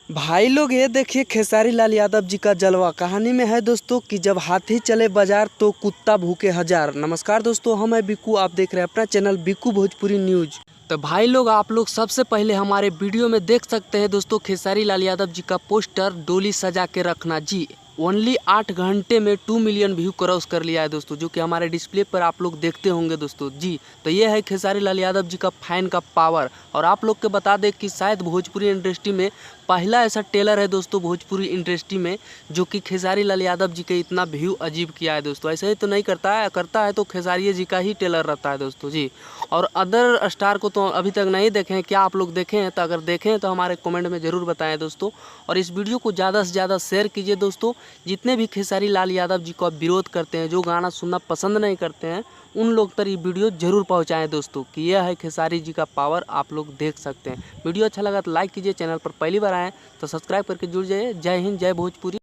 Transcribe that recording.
भाई लोग ये देखिए खेसारी लाल यादव जी का जलवा। कहानी में है दोस्तों कि जब हाथी चले बाजार तो कुत्ता भूखे हजार। नमस्कार दोस्तों, हम है बिक्कू, आप देख रहे हैं अपना चैनल बिक्कू भोजपुरी न्यूज। तो भाई लोग आप लोग सबसे पहले हमारे वीडियो में देख सकते हैं दोस्तों खेसारी लाल यादव जी का पोस्टर डोली सजा के रखना जी। ओनली 8 घंटे में 2 मिलियन व्यू क्रॉस कर लिया है दोस्तों, जो कि हमारे डिस्प्ले पर आप लोग देखते होंगे दोस्तों जी। तो ये है खेसारी लाल यादव जी का फैन का पावर। और आप लोग के बता दें कि शायद भोजपुरी इंडस्ट्री में पहला ऐसा टेलर है दोस्तों भोजपुरी इंडस्ट्री में जो कि खेसारी लाल यादव जी के इतना व्यू अजीब किया है दोस्तों। ऐसे ही तो नहीं करता है, करता है तो खेसारी जी का ही टेलर रहता है दोस्तों जी। और अदर स्टार को तो अभी तक नहीं देखे हैं, क्या आप लोग देखे हैं? तो अगर देखें हैं तो हमारे कमेंट में ज़रूर बताएं दोस्तों। और इस वीडियो को ज़्यादा से ज़्यादा शेयर कीजिए दोस्तों। जितने भी खेसारी लाल यादव जी को विरोध करते हैं, जो गाना सुनना पसंद नहीं करते हैं, उन लोग तक ये वीडियो जरूर पहुंचाएं दोस्तों कि यह है खेसारी जी का पावर। आप लोग देख सकते हैं। वीडियो अच्छा लगा तो लाइक कीजिए, चैनल पर पहली बार आएँ तो सब्सक्राइब करके जुड़ जाइए। जय हिंद, जय भोजपुरी।